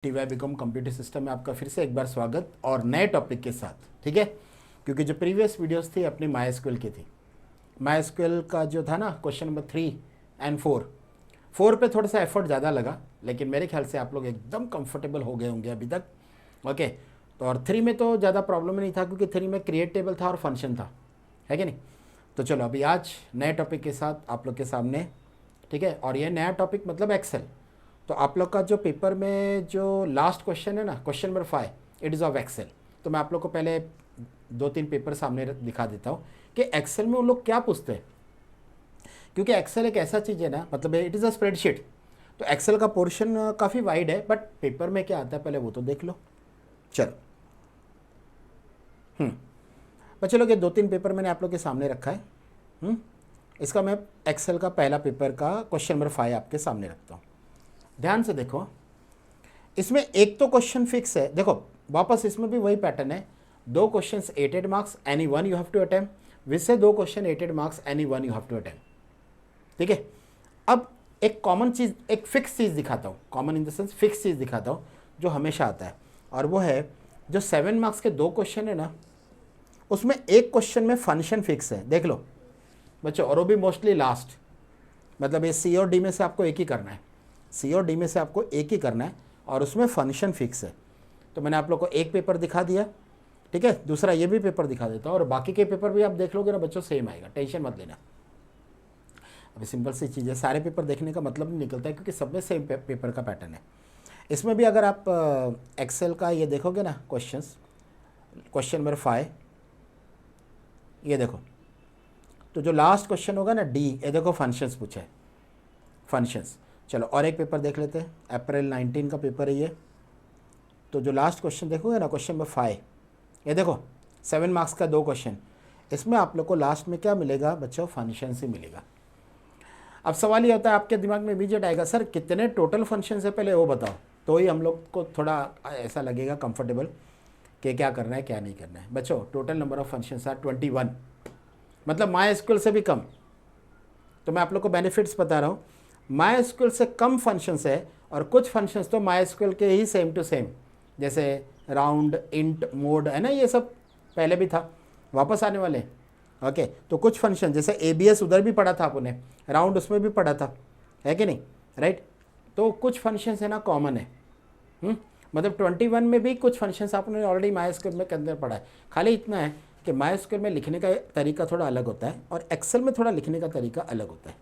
TY BCom computer system में आपका फिर से एक बार स्वागत और नए टॉपिक के साथ, ठीक है। क्योंकि जो प्रीवियस वीडियोस थी अपनी माईएसक्यूएल की थी। माईएसक्यूएल का जो था ना क्वेश्चन नंबर 3 एंड 4 पे थोड़ा सा एफर्ट ज़्यादा लगा, लेकिन मेरे ख्याल से आप लोग एकदम कंफर्टेबल हो गए होंगे अभी तक। ओके, तो और 3 में तो ज़्यादा प्रॉब्लम नहीं था क्योंकि 3 में क्रिएट टेबल था और फंक्शन था, है कि नहीं। तो चलो अभी आज नए टॉपिक के साथ आप लोग के सामने, ठीक है। और ये नया टॉपिक मतलब एक्सेल। तो आप लोग का जो पेपर में जो लास्ट क्वेश्चन है ना, question number 5, it is of Excel. तो मैं आप लोग को पहले 2-3 पेपर सामने दिखा देता हूँ कि एक्सेल में वो लोग क्या पूछते हैं। क्योंकि एक्सेल एक ऐसा चीज़ है ना, मतलब इट इज़ अ स्प्रेडशीट। तो एक्सेल का पोर्शन काफ़ी वाइड है, बट पेपर में क्या आता है पहले वो तो देख लो। चलो बच्चे लोग ये 2-3 पेपर मैंने आप लोग के सामने रखा है। इसका मैं एक्सेल का पहला पेपर का क्वेश्चन नंबर 5 आपके सामने रखता हूँ। ध्यान से देखो, इसमें एक तो क्वेश्चन फिक्स है। देखो वापस इसमें भी वही पैटर्न है, 2 questions 8 marks, any one you have to attempt, with से 2 question 8 marks, any one you have to attempt, ठीक है। अब एक कॉमन चीज़, एक फिक्स चीज़ दिखाता हूँ, common in the sense fix चीज़ दिखाता हूँ जो हमेशा आता है, और वो है जो 7 मार्क्स के 2 क्वेश्चन है ना, उसमें एक क्वेश्चन में फंक्शन फिक्स है। देख लो बच्चों, और वो भी मोस्टली लास्ट, मतलब ये सी और डी में से आपको एक ही करना है, सी और डी में से आपको एक ही करना है, और उसमें फंक्शन फिक्स है। तो मैंने आप लोग को एक पेपर दिखा दिया, ठीक है। दूसरा ये भी पेपर दिखा देता हूँ, और बाकी के पेपर भी आप देख लोगे ना बच्चों, सेम आएगा, टेंशन मत लेना। अभी सिंपल सी चीज़ है, सारे पेपर देखने का मतलब नहीं निकलता है क्योंकि सब में सेम पेपर का पैटर्न है। इसमें भी अगर आप एक्सेल का ये देखोगे ना क्वेश्चन नंबर 5, ये देखो, तो जो लास्ट क्वेश्चन होगा ना डी, ये देखो फंक्शंस पूछा है, फंक्शंस। चलो और एक पेपर देख लेते हैं, अप्रैल 19 का पेपर है ये। तो जो लास्ट क्वेश्चन देखोगे ना क्वेश्चन नंबर 5, ये देखो 7 मार्क्स का 2 क्वेश्चन, इसमें आप लोग को लास्ट में क्या मिलेगा बच्चों, फंक्शन ही मिलेगा। अब सवाल ये होता है आपके दिमाग में इमीडिएट आएगा, सर कितने टोटल फंक्शन है पहले वो बताओ, तो ही हम लोग को थोड़ा ऐसा लगेगा कंफर्टेबल कि क्या करना है क्या नहीं करना है। बच्चों total number of functions are 21, मतलब माईएसक्यूएल से भी कम। तो मैं आप लोग को बेनिफिट्स बता रहा हूँ, माईएसक्यूएल से कम फंक्शंस है, और कुछ फंक्शंस तो माईएसक्यूएल के ही सेम टू सेम, जैसे राउंड, इंट, मोड है ना, ये सब पहले भी था, वापस आने वाले। ओके, तो कुछ फंक्शन जैसे एबीएस उधर भी पढ़ा था आपने, राउंड उसमें भी पढ़ा था, है कि नहीं, राइट। तो कुछ फंक्शंस है ना कॉमन है। मतलब 21 में भी कुछ फंक्शंस आपने ऑलरेडी माईएसक्यूएल में के अंदर पढ़ा है। खाली इतना है कि माईएसक्यूएल में लिखने का तरीका थोड़ा अलग होता है, और एक्सेल में थोड़ा लिखने का तरीका अलग होता है।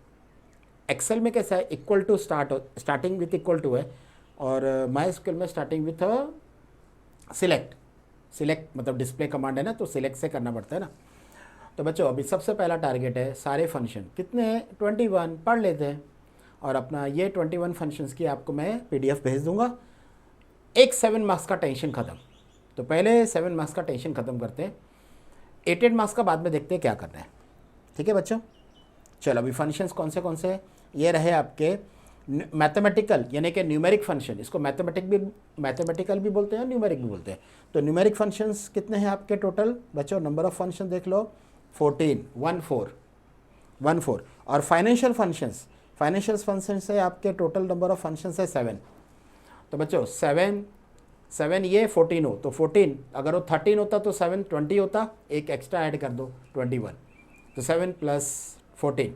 एक्सेल में कैसा है, equal to starting with equal to है, और माईएसक्यूएल में स्टार्टिंग विथ सिलेक्ट मतलब डिस्प्ले कमांड है ना, तो सिलेक्ट से करना पड़ता है ना। तो बच्चों अभी सबसे पहला टारगेट है, सारे फंक्शन कितने हैं, 21 पढ़ लेते हैं, और अपना ये 21 फंक्शंस की आपको मैं पीडीएफ भेज दूंगा। एक 7 मार्क्स का टेंशन ख़त्म। तो पहले 7 मार्क्स का टेंशन ख़त्म करते हैं, 8 मार्क्स का बाद में देखते हैं क्या करना है, ठीक है बच्चों। चलो अभी फंक्शंस कौन से हैं, ये रहे आपके मैथमेटिकल यानी कि न्यूमेरिक फंक्शन, इसको मैथमेटिकल भी बोलते हैं, न्यूमेरिक भी बोलते हैं। तो न्यूमेरिक फंक्शंस कितने हैं आपके टोटल बच्चों, नंबर ऑफ फंक्शन देख लो 14 और फाइनेंशियल फंक्शंस है आपके, टोटल नंबर ऑफ फंक्शंस है 7। तो बच्चों 7 ये 14 हो तो 14, अगर वो 13 होता तो 7 20 होता, एक एक्स्ट्रा ऐड कर दो 21, तो 7 + 14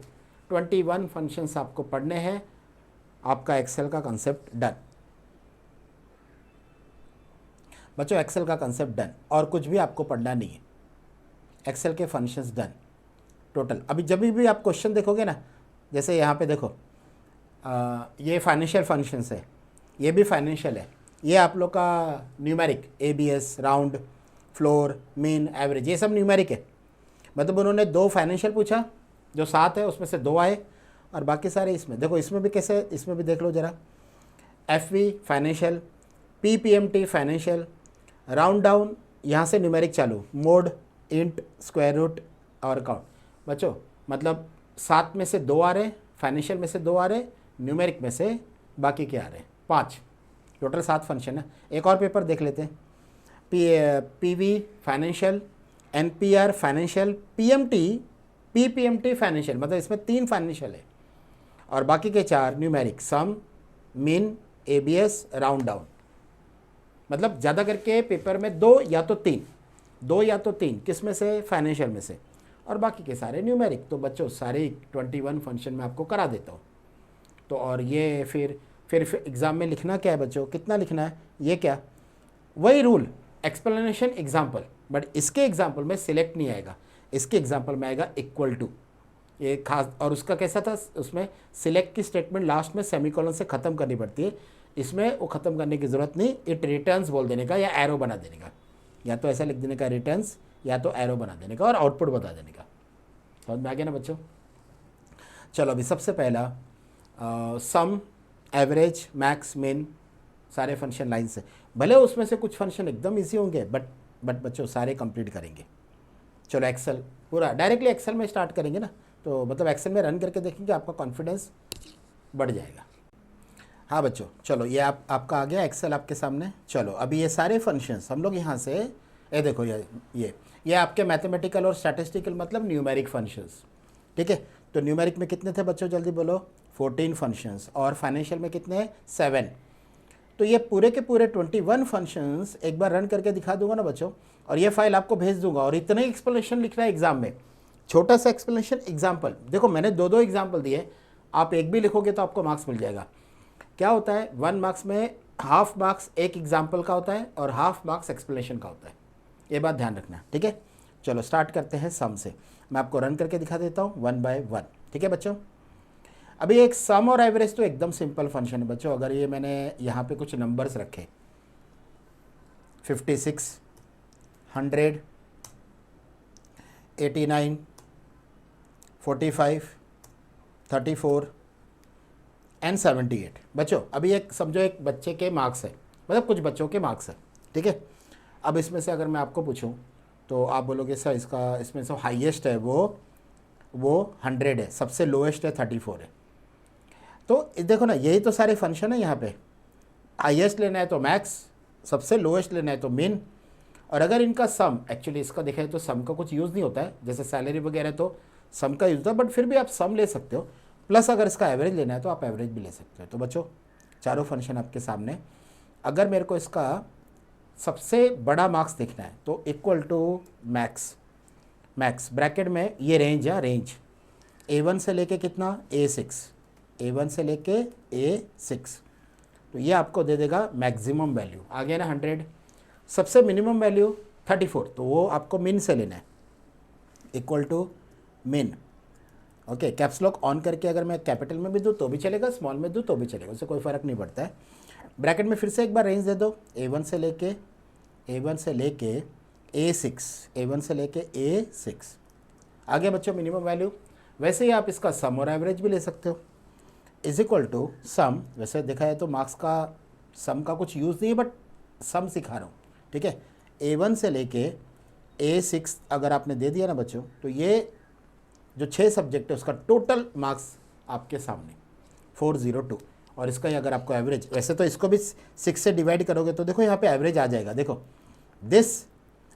21 फंक्शंस आपको पढ़ने हैं। आपका एक्सेल का कंसेप्ट डन बच्चों, एक्सेल का कंसेप्ट डन, और कुछ भी आपको पढ़ना नहीं है, एक्सेल के फंक्शंस डन टोटल। अभी जब भी आप क्वेश्चन देखोगे ना, जैसे यहाँ पे देखो ये फाइनेंशियल फंक्शंस है, ये भी फाइनेंशियल है, ये आप लोग का numeric, ABS, round, floor, mean, average, ये सब न्यूमेरिक है। मतलब उन्होंने 2 फाइनेंशियल पूछा, जो 7 है उसमें से 2 आए, और बाकी सारे इसमें देखो, इसमें भी कैसे, इसमें भी देख लो ज़रा, FV financial, PPMT financial, round down यहाँ से न्यूमेरिक चालू, मोड, इंट, स्क्वायर रूट और काउंट। बच्चों मतलब 7 में से 2 आ रहे, फाइनेंशियल में से 2 आ रहे, न्यूमेरिक में से बाकी के आ रहे, 5, टोटल 7 फंक्शन है। एक और पेपर देख लेते हैं, PV financial, NPR financial, PPMT financial, मतलब इसमें 3 फाइनेंशियल है, और बाकी के 4 न्यूमेरिक, सम, मीन, एबीएस, राउंड डाउन। मतलब ज़्यादा करके पेपर में दो या तो तीन किस में से, फाइनेंशियल में से, और बाकी के सारे न्यूमेरिक। तो बच्चों सारे 21 फंक्शन में आपको करा देता हूँ। तो और ये फिर एग्ज़ाम में लिखना क्या है बच्चों, कितना लिखना है, ये क्या, वही रूल, एक्सप्लेनेशन एग्जाम्पल, बट इसके एग्जाम्पल में सिलेक्ट नहीं आएगा, इसके एग्जाम्पल में आएगा इक्वल टू, ये खास। और उसका कैसा था, उसमें सिलेक्ट की स्टेटमेंट लास्ट में सेमीकोलन से ख़त्म करनी पड़ती है, इसमें वो ख़त्म करने की ज़रूरत नहीं, इट रिटर्न्स बोल देने का या एरो बना देने का, या तो ऐसा लिख देने का रिटर्न्स, या तो एरो बना देने का और आउटपुट बता देने का। समझ में आ गया ना बच्चों। चलो अभी सबसे पहला सम, एवरेज, मैक्स, मिन, सारे फंक्शन लाइन से, भले उसमें से कुछ फंक्शन एकदम इजी होंगे बट बच्चों सारे कंप्लीट करेंगे। चलो एक्सेल पूरा डायरेक्टली एक्सेल में स्टार्ट करेंगे ना, तो मतलब एक्सेल में रन करके देखेंगे, आपका कॉन्फिडेंस बढ़ जाएगा। हाँ बच्चों चलो ये आपका आ गया एक्सेल आपके सामने। चलो अभी ये सारे फंक्शंस हम लोग यहाँ से, ये देखो ये आपके मैथमेटिकल और स्टैटिस्टिकल मतलब न्यूमेरिक फंक्शंस, ठीक है। तो न्यूमेरिक में कितने थे बच्चों, जल्दी बोलो, 14 फंक्शंस, और फाइनेंशियल में कितने हैं, 7। तो ये पूरे के पूरे 21 फंक्शंस एक बार रन करके दिखा दूंगा ना बच्चों, और ये फाइल आपको भेज दूंगा, और इतना ही एक्सप्लेनेशन लिखना है एग्जाम में, छोटा सा एक्सप्लेनेशन एग्जाम्पल। देखो मैंने दो एग्जाम्पल दिए, आप एक भी लिखोगे तो आपको मार्क्स मिल जाएगा। क्या होता है 1 मार्क्स में हाफ मार्क्स एक एग्जाम्पल का होता है और हाफ मार्क्स एक्सप्लेनेशन का होता है, ये बात ध्यान रखना, ठीक है। चलो स्टार्ट करते हैं सम से, मैं आपको रन करके दिखा देता हूँ 1 बाय 1, ठीक है बच्चों। अभी एक सम और एवरेज तो एकदम सिंपल फंक्शन है बच्चों। अगर ये मैंने यहाँ पे कुछ नंबर्स रखे 56, 100, 89, 45, 34 एंड 78 बच्चों, अभी एक समझो एक बच्चे के मार्क्स है, मतलब कुछ बच्चों के मार्क्स है, ठीक है। अब इसमें से अगर मैं आपको पूछूं तो आप बोलोगे सर इसका, इसमें से हाईएस्ट है वो 100 है, सबसे लोएस्ट है 34 है। तो देखो ना यही तो सारे फंक्शन है यहाँ पे, हाईएस्ट लेना है तो मैक्स, सबसे लोएस्ट लेना है तो मिन, और अगर इनका सम, एक्चुअली इसका देखा है तो सम का कुछ यूज़ नहीं होता है, जैसे सैलरी वगैरह तो सम का यूज़ होता है, बट फिर भी आप सम ले सकते हो, प्लस अगर इसका एवरेज लेना है तो आप एवरेज भी ले सकते हो। तो बच्चों चारों फंक्शन आपके सामने, अगर मेरे को इसका सबसे बड़ा मार्क्स देखना है तो इक्वल टू मैक्स ब्रैकेट में ये रेंज है, रेंज A1 से लेके कितना, A6, A1 से लेके A6, तो ये आपको दे देगा मैक्सिमम वैल्यू, आ गया ना 100। सबसे मिनिमम वैल्यू 34, तो वो आपको मिन से लेना है, इक्वल टू मिन, ओके। कैप्स लॉक ऑन करके अगर मैं कैपिटल में भी दूँ तो भी चलेगा, स्मॉल में दूँ तो भी चलेगा, उससे कोई फ़र्क नहीं पड़ता है। ब्रैकेट में फिर से एक बार रेंज दे दो, A1 से लेके A6, A1 से लेके A6, आ गया बच्चों मिनिमम वैल्यू। वैसे ही आप इसका सम और एवरेज भी ले सकते हो, इज इक्वल टू सम, वैसे देखा है तो मार्क्स का सम का कुछ यूज़ नहीं है बट सम सिखा रहा हूँ, ठीक है। A1 से लेके A6 अगर आपने दे दिया ना बच्चों, तो ये जो 6 सब्जेक्ट है उसका टोटल मार्क्स आपके सामने 402, और इसका ही अगर आपको एवरेज, वैसे तो इसको भी 6 से डिवाइड करोगे तो देखो यहाँ पे एवरेज आ जाएगा, देखो दिस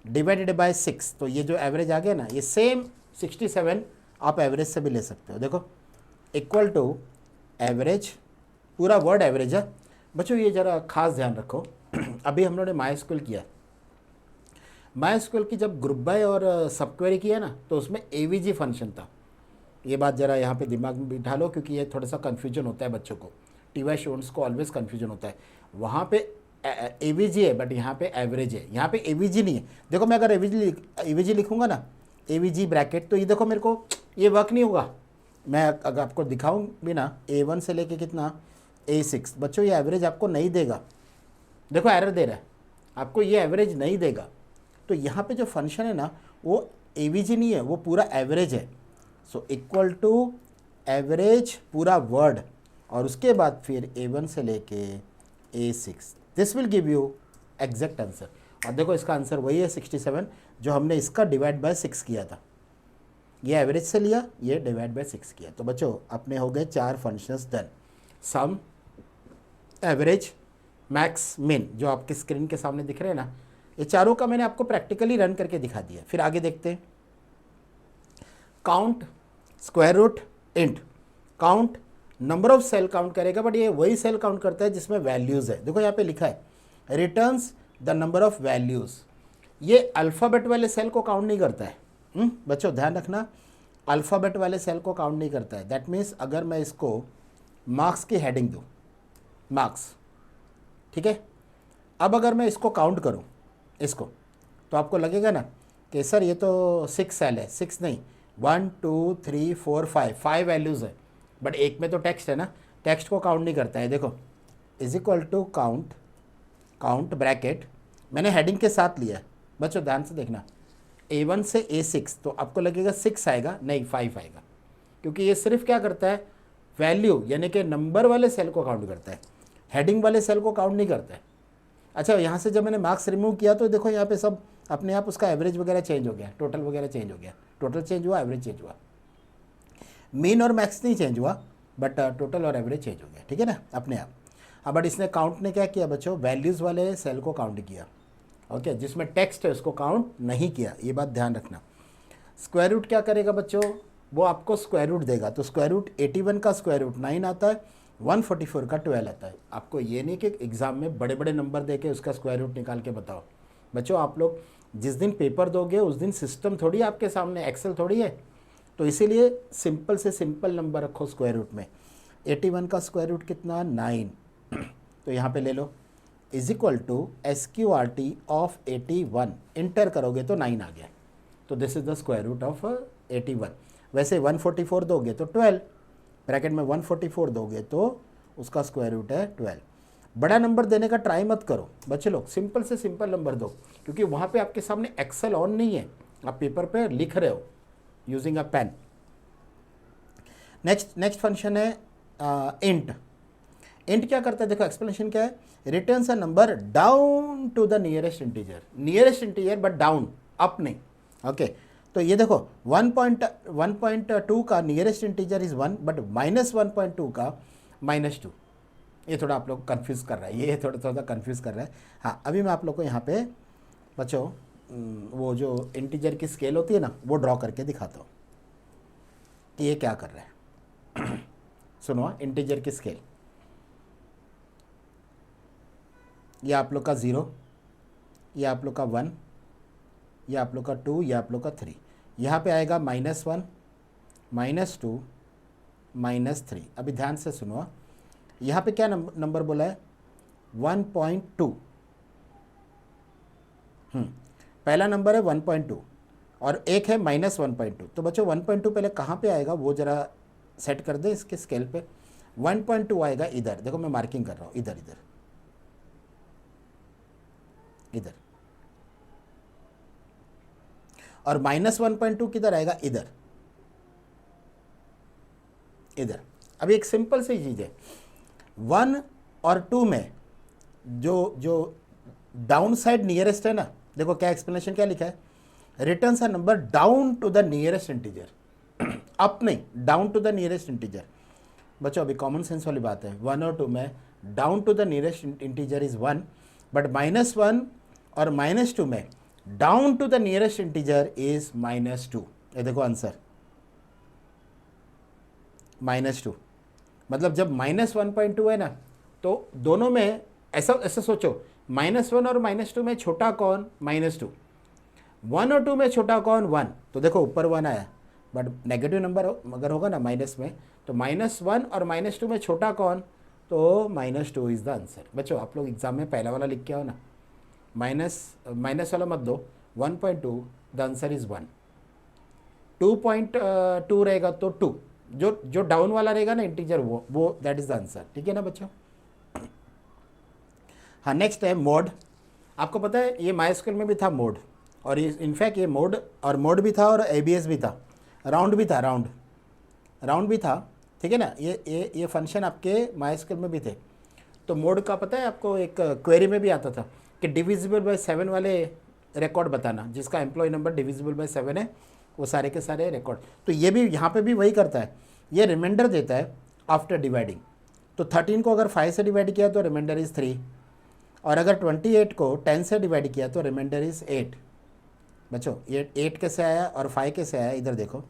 डिवाइडेड बाय 6, तो ये जो एवरेज आ गया ना, ये सेम 67 आप एवरेज से भी ले सकते हो, देखो इक्वल टू एवरेज, पूरा वर्ड एवरेज है बच्चों। ये ज़रा खास ध्यान रखो अभी हम लोगों ने माई स्कूल किया, माई स्कूल की जब ग्रुप बाय और सब क्वेरी किया ना, तो उसमें AVG फंक्शन था, ये बात ज़रा यहाँ पे दिमाग में बिठा लो, क्योंकि ये थोड़ा सा कन्फ्यूजन होता है बच्चों को, TY स्टूडेंट्स को ऑलवेज कन्फ्यूजन होता है। वहाँ पे AVG है बट यहाँ पे एवरेज है, यहाँ पे AVG नहीं है। देखो मैं अगर AVG लिखूँगा ना, AVG ब्रैकेट, तो ये देखो मेरे को ये वर्क नहीं होगा। मैं अगर आपको दिखाऊँ भी ना, A1 से लेके कितना A6, बच्चों ये एवरेज आपको नहीं देगा, देखो एरर दे रहा है आपको, ये एवरेज नहीं देगा। तो यहाँ पे जो फंक्शन है ना वो AVG नहीं है, वो पूरा एवरेज है। सो इक्वल टू एवरेज पूरा वर्ड, और उसके बाद फिर A1 से लेके A6, this will give you exact answer. और देखो इसका आंसर वही है 67, जो हमने इसका डिवाइड बाय 6 किया था, ये एवरेज से लिया, ये डिवाइड बाय 6 किया। तो बच्चों अपने हो गए 4 फंक्शंस डन, सम, एवरेज, मैक्स, मिन, जो आपके स्क्रीन के सामने दिख रहे हैं ना, ये चारों का मैंने आपको प्रैक्टिकली रन करके दिखा दिया। फिर आगे देखते हैं, count, square root, int. Count number of cell count करेगा, बट ये वही सेल काउंट करता है जिसमें वैल्यूज़ है। देखो यहाँ पे लिखा है returns the number of values. ये अल्फ़ाबेट वाले सेल को काउंट नहीं करता है। बच्चों ध्यान रखना, अल्फ़ाबेट वाले सेल को काउंट नहीं करता है। दैट मीन्स अगर मैं इसको मार्क्स की हेडिंग दूँ, मार्क्स, ठीक है, अब अगर मैं इसको काउंट करूँ इसको, तो आपको लगेगा ना कि सर ये तो 6 सेल है। 6 नहीं, 1 2 3 4 5 वैल्यूज़ है, बट एक में तो टेक्स्ट है ना, टेक्स्ट को काउंट नहीं करता है। देखो is equal to count, count bracket मैंने हेडिंग के साथ लिया है। बच्चों ध्यान से देखना, A1 से A6, तो आपको लगेगा 6 आएगा, नहीं 5 आएगा, क्योंकि ये सिर्फ क्या करता है, वैल्यू यानी कि नंबर वाले सेल को काउंट करता है, हेडिंग वाले सेल को काउंट नहीं करता है। अच्छा, यहाँ से जब मैंने मार्क्स रिमूव किया तो देखो यहाँ पे सब अपने आप उसका एवरेज वगैरह चेंज हो गया, टोटल वगैरह चेंज हो गया, टोटल चेंज हुआ, एवरेज चेंज हुआ, मीन और मैक्स नहीं चेंज हुआ, बट टोटल और एवरेज चेंज हो गया, ठीक है ना, अपने आप। हाँ, बट इसने काउंट ने क्या किया बच्चों, वैल्यूज़ वाले सेल को काउंट किया। ओके, जिसमें टेक्स्ट है उसको काउंट नहीं किया, ये बात ध्यान रखना। स्क्वायर रूट क्या करेगा बच्चों, वो आपको स्क्वायर रूट देगा। तो स्क्वायर रूट 81 का स्क्वायर रूट 9 आता है, 144 का 12 आता है। आपको ये नहीं कि एग्ज़ाम में बड़े बड़े नंबर दे के उसका स्क्वायर रूट निकाल के बताओ। बच्चों आप लोग जिस दिन पेपर दोगे उस दिन सिस्टम थोड़ी आपके सामने, एक्सेल थोड़ी है, तो इसीलिए सिंपल से सिंपल नंबर रखो स्क्वायर रूट में। 81 का स्क्वायर रूट कितना, 9, तो यहाँ पे ले लो, is equal to SQRT of 81, enter करोगे तो 9 आ गया, तो this is the square root of 81। वैसे 144 दोगे तो 12, ब्रैकेट में 144 दोगे तो उसका स्क्वायर रूट है 12। बड़ा नंबर देने का ट्राई मत करो बच्चे लोग, सिंपल से सिंपल नंबर दो, क्योंकि वहाँ पे आपके सामने एक्सेल ऑन नहीं है, आप पेपर पे लिख रहे हो using a pen. Next function है इंट। इंट क्या करता है, देखो एक्सप्लेनेशन क्या है, returns a number down to the nearest integer, nearest integer but down, up नहीं। ओके, तो ये देखो 1.2 का नियरेस्ट इंटीजर इज 1, बट -1.2 का -2। ये थोड़ा आप लोग कंफ्यूज कर रहा है, ये थोड़ा कंफ्यूज कर रहा है। हाँ, अभी मैं आप लोग को यहाँ पे बच्चों वो जो इंटीजर की स्केल होती है ना, वो ड्रॉ करके दिखाता हूँ कि ये क्या कर रहा है। सुनो, इंटीजर की स्केल, ये आप लोग का 0, ये आप लोग का 1, ये आप लोग का 2, ये आप लोग का 3, यहाँ पे आएगा -1, -2, -3। अभी ध्यान से सुनो, यहाँ पे क्या नंबर बोला है, 1.2। पहला नंबर है 1.2 और एक है -1.2। तो बच्चों 1.2 पहले कहाँ पे आएगा वो ज़रा सेट कर दे इसके स्केल पे। 1.2 आएगा इधर, देखो मैं मार्किंग कर रहा हूँ, इधर इधर इधर, और -1.2 किधर आएगा, इधर इधर। अभी एक सिंपल सी चीज़ है, 1 और 2 में जो डाउन साइड नियरेस्ट है ना, देखो क्या एक्सप्लेनेशन क्या लिखा है, returns a number down to the nearest integer, up नहीं, down to the nearest integer. बच्चों अभी कॉमन सेंस वाली बात है, 1 और 2 में down to the nearest integer is 1, but -1 और -2 में down to the nearest integer is -2। ये देखो आंसर -2, मतलब जब -1.2 है ना, तो दोनों में ऐसा सोचो, -1 और -2 में छोटा कौन, -2, 1 और 2 में छोटा कौन, 1। तो देखो ऊपर 1 आया, बट नेगेटिव नंबर अगर होगा ना माइनस में, तो -1 और -2 में छोटा कौन, तो -2 इज द आंसर। बच्चों आप लोग एग्जाम में पहला वाला लिख के आओ ना, माइनस वाला मत दो, 1.2, द आंसर इज 1। 2.2 रहेगा तो 2, जो डाउन वाला रहेगा ना इंटीजर, वो दैट इज द आंसर, ठीक है ना बच्चों। हाँ, नेक्स्ट है मोड। आपको पता है ये माइस्क्यूएल में भी था मोड, और इनफैक्ट ये मोड भी था और ABS भी था, राउंड भी था, राउंड भी था, ठीक है ना। ये फंक्शन आपके माइस्क्यूएल में भी थे। तो मोड का पता है आपको, एक क्वेरी में भी आता था कि डिविजिबल बाय 7 वाले रिकॉर्ड बताना, जिसका एम्प्लॉय नंबर डिविजिबल बाय 7 है, वो सारे के सारे रिकॉर्ड। तो ये भी यहाँ पे भी वही करता है, ये रिमाइंडर देता है आफ्टर डिवाइडिंग। तो 13 को अगर 5 से डिवाइड किया तो रिमाइंडर इज़ 3, और अगर 28 को 10 से डिवाइड किया तो रिमाइंडर इज़ 8। बच्चों ये 8 कैसे आया और 5 कैसे आया, इधर देखो।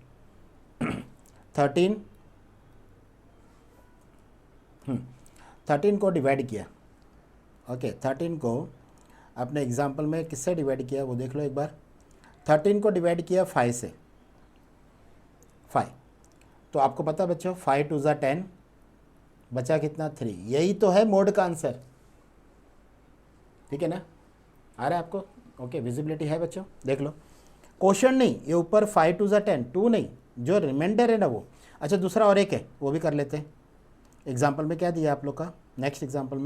13 को डिवाइड किया ओके 13 को आपने एग्जाम्पल में किससे डिवाइड किया वो देख लो एक बार। 13 को डिवाइड किया 5 से, 5, तो आपको पता बच्चों 5 2 ज़ा 10, बचा कितना 3। यही तो है मोड का आंसर, ठीक है ना, आ रहा है आपको? ओके विजिबिलिटी है बच्चों, देख लो क्वेश्चन नहीं, ये ऊपर 5 2 ज़ा 10, 2 नहीं, जो रिमाइंडर है ना वो। अच्छा दूसरा और एक है वो भी कर लेते हैं। एग्जाम्पल में क्या दिया आप लोग का, नेक्स्ट एग्जाम्पल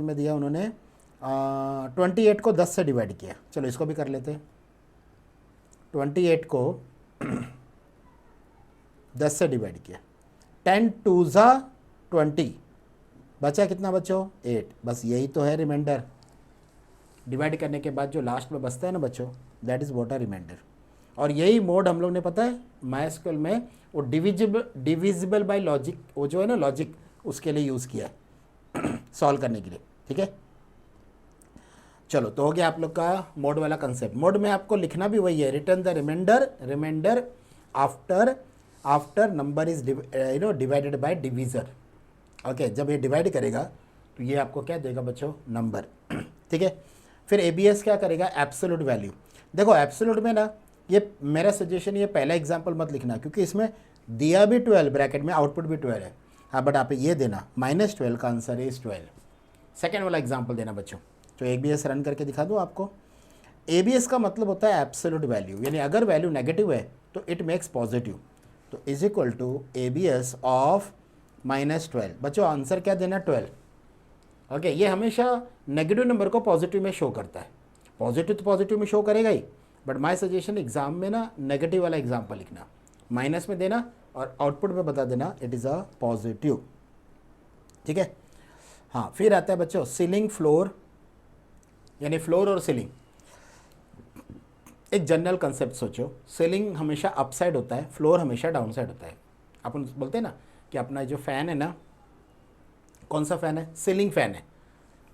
में दिया उन्होंने 28 को 10 से डिवाइड किया। चलो इसको भी कर लेते हैं। 28 को 10 से डिवाइड किया, 10 2 ज़ा 20, बचा कितना बच्चों 8। बस यही तो है रिमाइंडर। डिवाइड करने के बाद जो लास्ट में बचता है ना बच्चों, that is what a reminder. और यही मोड हम लोग ने पता है माइस्क्यूएल में वो डिविजिबल बाय लॉजिक, वो जो है ना लॉजिक, उसके लिए यूज़ किया है सॉल्व करने के लिए, ठीक है। चलो तो हो गया आप लोग का मोड वाला कंसेप्ट। मोड में आपको लिखना भी वही है, return the reminder after number is divided by divisor. Okay जब ये डिवाइड करेगा तो ये आपको क्या देगा बच्चों, नंबर, ठीक है। फिर एबीएस क्या करेगा, एब्सोल्यूट वैल्यू। देखो एब्सोल्यूट में ना, ये मेरा सजेशन, ये पहला एग्जांपल मत लिखना क्योंकि इसमें दिया भी 12 ब्रैकेट में, आउटपुट भी 12 है। हाँ बट आप ये देना -12 का आंसर इज 12। सेकेंड वाला एग्जाम्पल देना बच्चों, तो एबीएस रन करके दिखा दूँ आपको। एबीएस का मतलब होता है एब्सोल्यूट वैल्यू, यानी अगर वैल्यू नेगेटिव है तो इट मेक्स पॉजिटिव, तो is equal to ABS of -12। बच्चों आंसर क्या देना, 12। ओके ये हमेशा नेगेटिव नंबर को पॉजिटिव में शो करता है, पॉजिटिव तो पॉजिटिव में शो करेगा ही, बट माय सजेशन एग्जाम में ना नेगेटिव वाला एग्जाम्पल लिखना, माइनस में देना और आउटपुट में बता देना इट इज़ अ पॉजिटिव, ठीक है। हाँ फिर आता है बच्चों सीलिंग फ्लोर, यानी फ्लोर और सीलिंग। एक जनरल कंसेप्ट सोचो, सीलिंग हमेशा अप साइड होता है, फ्लोर हमेशा डाउन साइड होता है। अपन बोलते हैं ना कि अपना जो फ़ैन है ना, कौन सा फ़ैन है, सीलिंग फ़ैन है,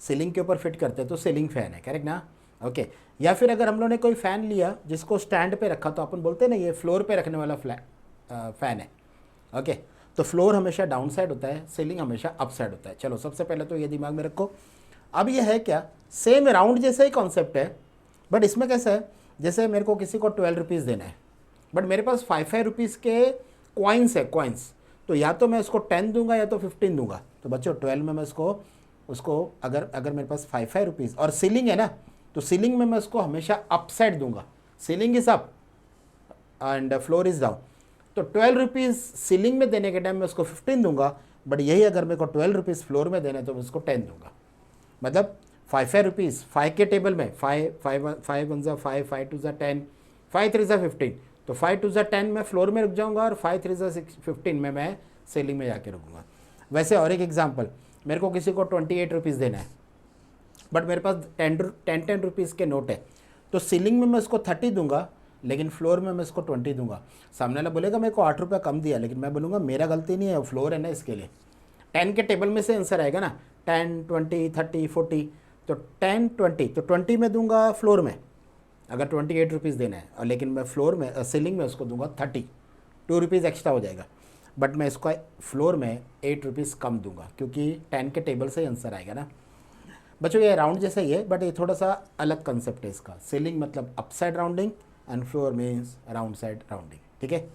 सीलिंग के ऊपर फिट करते हैं तो सीलिंग फ़ैन है, करेक्ट ना। ओके या फिर अगर हम लोग ने कोई फ़ैन लिया जिसको स्टैंड पे रखा तो अपन बोलते हैं ना ये फ्लोर पे रखने वाला फ़ैन है। ओके तो फ्लोर हमेशा डाउन साइड होता है, सीलिंग हमेशा अप साइड होता है। चलो सबसे पहले तो ये दिमाग में रखो। अब ये है क्या, सेम राउंड जैसा ही कॉन्सेप्ट है, बट इसमें कैसा है, जैसे मेरे को किसी को 12 रुपीज़ देना है, बट मेरे पास 5 रुपीज़ के कॉइन्स है, कॉइन्स, तो या तो मैं इसको 10 दूंगा या तो 15 दूंगा। तो बच्चों 12 में मैं उसको अगर मेरे पास 5 रुपीज़ और सीलिंग है ना, तो सीलिंग में मैं उसको हमेशा अप साइड दूंगा, ceiling is up and floor is down. तो 12 रुपीज़ सीलिंग में देने के टाइम मैं उसको 15 दूंगा, बट यही अगर मेरे को 12 रुपीज़ फ्लोर में देना है तो मैं उसको 10 दूंगा। मतलब 5 रुपीज़ 5 के टेबल में 5 1 ज़ा 5, 5 2 ज़ा 10, 5 3 ज़ा 15, तो 5 2 ज़ा 10 में फ्लोर में रुक जाऊंगा और 5 3 ज़ा 15 में मैं सीलिंग में जाके रुकूंगा। वैसे और एक एग्जांपल, मेरे को किसी को 28 रुपीज़ देना है, बट मेरे पास 10 रुपीज़ के नोट है, तो सीलिंग में मैं उसको 30 दूंगा, लेकिन फ्लोर में मैं इसको 20 दूंगा। सामने वाला बोलेगा मेरे को 8 रुपये कम दिया, लेकिन मैं बोलूँगा मेरा गलती नहीं है, फ्लोर है ना, इसके लिए 10 के टेबल में से आंसर आएगा ना, 10 20 30 40, तो 10 20, तो 20 में दूंगा फ्लोर में अगर 28 रुपीज़ देना है, और लेकिन मैं फ्लोर में सीलिंग में उसको दूंगा 30, 2 रुपीज़ एक्स्ट्रा हो जाएगा, बट मैं इसको फ्लोर में 8 रुपीज़ कम दूंगा क्योंकि 10 के टेबल से ही आंसर आएगा ना। बच्चों ये राउंड जैसा ही है, बट ये थोड़ा सा अलग कंसेप्ट है इसका। सीलिंग मतलब up side rounding and floor means round side rounding, ठीक है।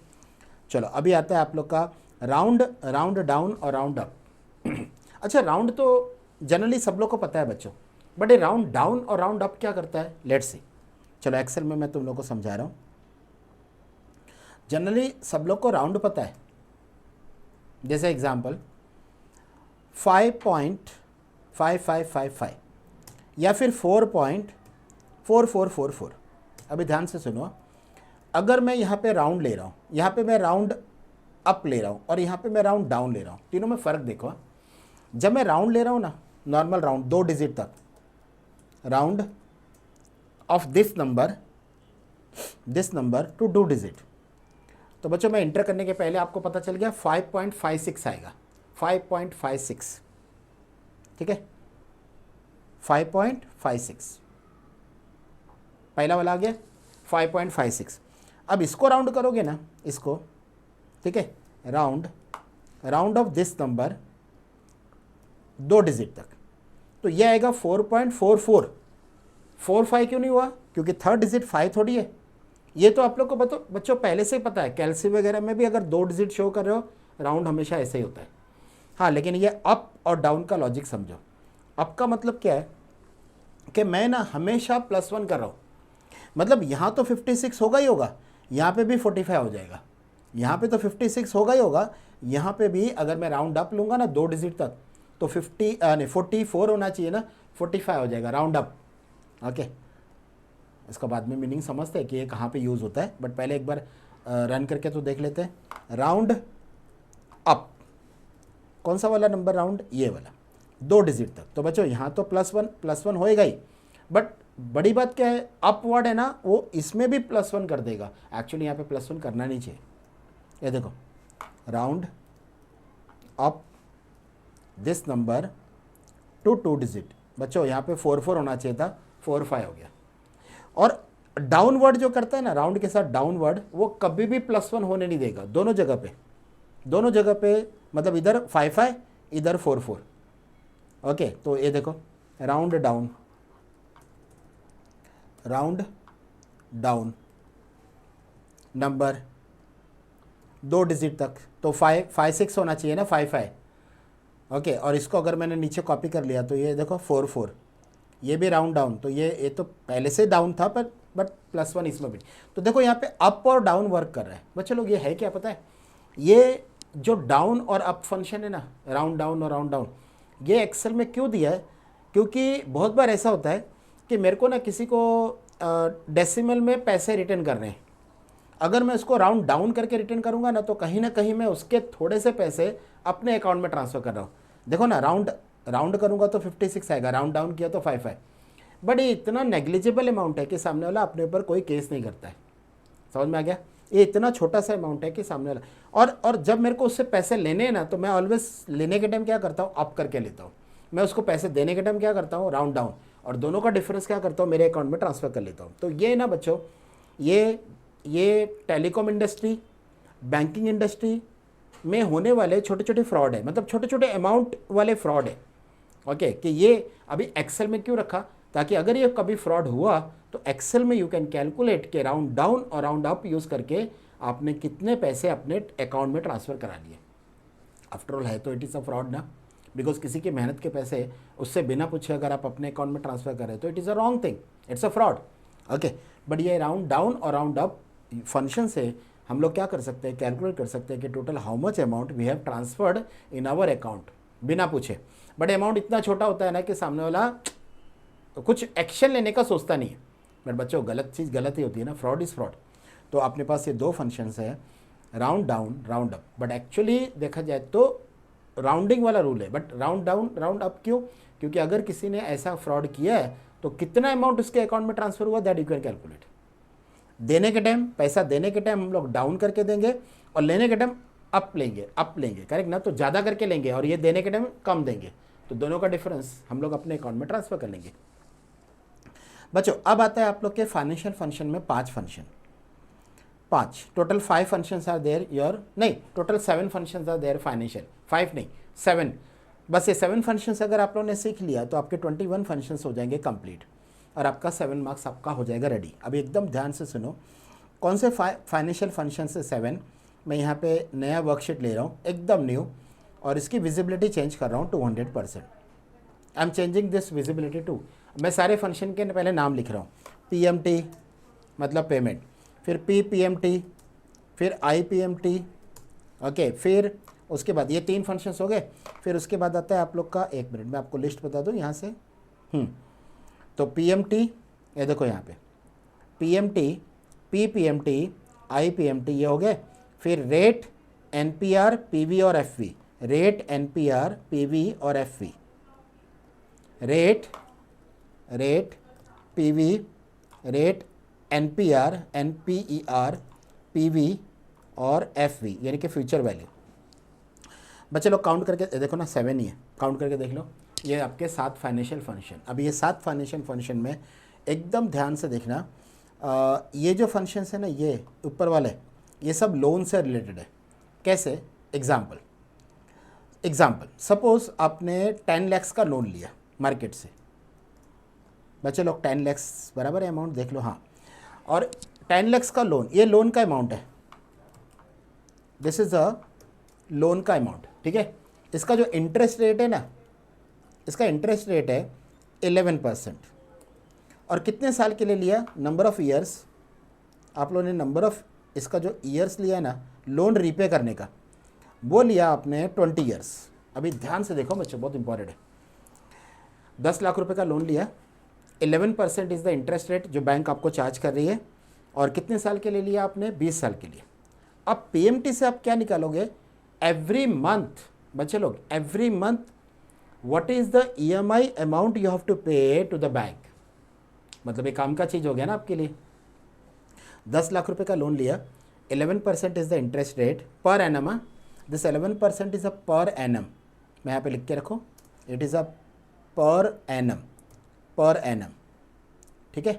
चलो अभी आता है आप लोग का राउंड डाउन और राउंड अप। अच्छा राउंड तो जनरली सब लोग को पता है बच्चों, बट ये राउंड डाउन और राउंड अप क्या करता है, लेट्स सी। चलो एक्सेल में मैं तुम लोग को समझा रहा हूँ। जनरली सब लोग को राउंड पता है, जैसे एग्जाम्पल 5.5555 या फिर 4.4444। अभी ध्यान से सुनो, अगर मैं यहाँ पे राउंड ले रहा हूँ, यहाँ पे मैं राउंड अप ले रहा हूँ और यहाँ पे मैं राउंड डाउन ले रहा हूँ, तीनों में फ़र्क देखो। जब मैं राउंड ले रहा हूँ ना, नॉर्मल राउंड 2 डिजिट तक, round of this number two 2 digit, तो बच्चों मैं इंटर करने के पहले आपको पता चल गया 5.56 आएगा, 5.56, ठीक है, 5.56 पहला वाला आ गया 5.56। अब इसको राउंड करोगे ना, इसको, ठीक है, round of this number 2 digit तक, तो ये आएगा 4.44। 45 क्यों नहीं हुआ? क्योंकि थर्ड डिजिट 5 थोड़ी है। ये तो आप लोग को बच्चों पहले से ही पता है, कैलसी वगैरह में भी अगर 2 डिजिट शो कर रहे हो राउंड हमेशा ऐसे ही होता है। हाँ, लेकिन ये अप और डाउन का लॉजिक समझो। अप का मतलब क्या है कि मैं ना हमेशा +1 कर रहा हूँ, मतलब यहाँ तो 56 होगा ही होगा, यहाँ पे भी 45 हो जाएगा, यहाँ पे तो 56 होगा ही होगा, यहाँ पे भी अगर मैं राउंड अप लूँगा ना 2 डिजिट तक तो 44 होना चाहिए ना, 45 हो जाएगा राउंड अप। ओके, इसका बाद में मीनिंग समझते हैं कि ये कहाँ पे यूज़ होता है, बट पहले एक बार रन करके तो देख लेते हैं। राउंड अप, कौन सा वाला नंबर राउंड? ये वाला, 2 डिजिट तक। तो बच्चों यहाँ तो +1 होएगा ही, बट बड़ी बात क्या है, अपवर्ड है ना, वो इसमें भी +1 कर देगा। एक्चुअली यहाँ पे +1 करना नहीं चाहिए। ये देखो, round up this number two 2 digit. बच्चों यहाँ पे 44 होना चाहिए था, 45 हो गया। और डाउनवर्ड जो करता है ना राउंड के साथ डाउनवर्ड, वो कभी भी +1 होने नहीं देगा, दोनों जगह पे, मतलब इधर 55 इधर 44। ओके, तो ये देखो, राउंड डाउन नंबर 2 डिजिट तक, तो 56 होना चाहिए ना, 55। ओके, और इसको अगर मैंने नीचे कॉपी कर लिया तो ये देखो 44, ये भी राउंड डाउन, तो ये तो पहले से डाउन था, पर बट +1 इसमें भी। तो देखो यहाँ पे अप और डाउन वर्क कर रहा है। बच्चों लोग ये है क्या पता है, ये जो डाउन और अप फंक्शन है ना, राउंड डाउन और राउंड डाउन, ये एक्सेल में क्यों दिया है? क्योंकि बहुत बार ऐसा होता है कि मेरे को ना किसी को डेसिमल में पैसे रिटर्न करने हैं, अगर मैं उसको राउंड डाउन करके रिटर्न करूंगा ना, तो कहीं ना कहीं मैं उसके थोड़े से पैसे अपने अकाउंट में ट्रांसफ़र कर रहा हूँ। देखो ना, राउंड करूंगा तो 56 आएगा, राउंड डाउन किया तो 55। बट ये इतना नेग्लिजिबल अमाउंट है कि सामने वाला अपने ऊपर कोई केस नहीं करता है। समझ में आ गया? ये इतना छोटा सा अमाउंट है कि सामने वाला, और जब मेरे को उससे पैसे लेने हैं ना, तो मैं ऑलवेज लेने के टाइम क्या करता हूँ, अप करके लेता हूँ। मैं उसको पैसे देने के टाइम क्या करता हूँ, राउंड डाउन, और दोनों का डिफरेंस क्या करता हूँ, मेरे अकाउंट में ट्रांसफ़र कर लेता हूँ। तो ये ना बच्चों, ये टेलीकॉम इंडस्ट्री, बैंकिंग इंडस्ट्री में होने वाले छोटे छोटे फ्रॉड है, मतलब छोटे छोटे अमाउंट वाले फ्रॉड है। ओके, कि ये अभी एक्सेल में क्यों रखा, ताकि अगर ये कभी फ्रॉड हुआ तो एक्सेल में यू कैन कैलकुलेट के राउंड डाउन और राउंड अप यूज़ करके आपने कितने पैसे अपने अकाउंट में ट्रांसफ़र करा लिए। आफ्टर ऑल है तो इट इज़ अ फ्रॉड ना, बिकॉज किसी की मेहनत के पैसे उससे बिना पूछे अगर आप अपने अकाउंट में ट्रांसफ़र करें तो it is a wrong thing, it's a fraud. Okay, but ये राउंड डाउन और राउंड अप फंक्शन से हम लोग क्या कर सकते हैं, कैलकुलेट कर सकते हैं कि total how much amount we have transferred in our account बिना पूछे। बट अमाउंट इतना छोटा होता है ना कि सामने वाला कुछ एक्शन लेने का सोचता नहीं है। बट बच्चों, गलत चीज़ गलत ही होती है ना, फ्रॉड इज़ फ्रॉड। तो अपने पास ये 2 फंक्शंस है, round down round up. But actually देखा जाए तो राउंडिंग वाला रूल है, but round down round up क्यों? क्योंकि अगर किसी ने ऐसा फ्रॉड किया है तो कितना अमाउंट उसके अकाउंट में ट्रांसफर हुआ, दैट यू कैन कैलकुलेट। देने के टाइम, पैसा देने के टाइम हम लोग डाउन करके देंगे, और लेने के टाइम अप लेंगे, करेक्ट ना, तो ज़्यादा करके लेंगे, और ये देने के टाइम कम देंगे, तो दोनों का डिफरेंस हम लोग अपने अकाउंट में ट्रांसफ़र कर लेंगे। बच्चों, अब आता है आप लोग के फाइनेंशियल फंक्शन में 5 function, 5 total 5 functions are there your, नहीं total 7 functions are there financial, 5 नहीं 7। बस ये 7 फंक्शंस अगर आप लोगों ने सीख लिया तो आपके 21 फंक्शंस हो जाएंगे कंप्लीट, और आपका 7 मार्क्स आपका हो जाएगा रेडी। अभी एकदम ध्यान से सुनो, कौन से फाइनेंशियल फंक्शन से 7। मैं यहाँ पे नया वर्कशीट ले रहा हूँ, एकदम न्यू, और इसकी विजिबिलिटी चेंज कर रहा हूँ 200%। I am changing this visibility to. मैं सारे फंक्शन के पहले नाम लिख रहा हूँ, PMT मतलब पेमेंट, फिर PPMT, फिर IPMT। ओके, फिर उसके बाद ये 3 फंक्शंस हो गए। फिर उसके बाद आता है आप लोग का, 1 मिनट में आपको लिस्ट बता दूँ यहाँ से। तो PMT, ये देखो यहाँ पे PMT, PPMT, IPMT ये हो गए। फिर रेट, NPR, PV और FV, रेट, NPR, PV और FV, rate, PV, rate, NPR, NPER, PV और FV, यानी कि फ्यूचर वैल्यू। बच्चे लोग काउंट करके देखो ना, 7 ही है, काउंट करके देख लो। ये आपके 7 फाइनेंशियल फंक्शन। अब ये 7 फाइनेंशियल फंक्शन में एकदम ध्यान से देखना, ये जो फंक्शंस है ना, ये ऊपर वाले, ये सब लोन से रिलेटेड है। कैसे? एग्जाम्पल, सपोज आपने 10 लाख का लोन लिया, मार्केट से। बच्चे लोग 10 लैक्स बराबर है अमाउंट, देख लो। हाँ, और 10 लैक्स का लोन, ये लोन का अमाउंट है, दिस इज अ लोन का अमाउंट, ठीक है। इसका जो इंटरेस्ट रेट है ना, इसका इंटरेस्ट रेट है 11%। और कितने साल के लिए लिया, नंबर ऑफ ईयर्स, आप लोगों ने नंबर ऑफ इसका जो ईयर्स लिया है ना लोन रीपे करने का, वो लिया आपने 20 ईयर्स। अभी ध्यान से देखो बच्चों, बहुत इंपॉर्टेंट है। 10 लाख रुपए का लोन लिया, 11% इज़ द इंटरेस्ट रेट जो बैंक आपको चार्ज कर रही है, और कितने साल के लिए लिया आपने, 20 साल के लिए। अब पीएमटी से आप क्या निकालोगे, एवरी मंथ बच्चे लोग, every month what is the EMI amount you have to pay to the bank. मतलब एक काम का चीज़ हो गया ना आपके लिए। 10 लाख रुपए का लोन लिया, 11% is the interest rate per annum. This 11% is a per annum, मैं यहाँ पे लिख के रखो, it is a per annum, per annum, ठीक है।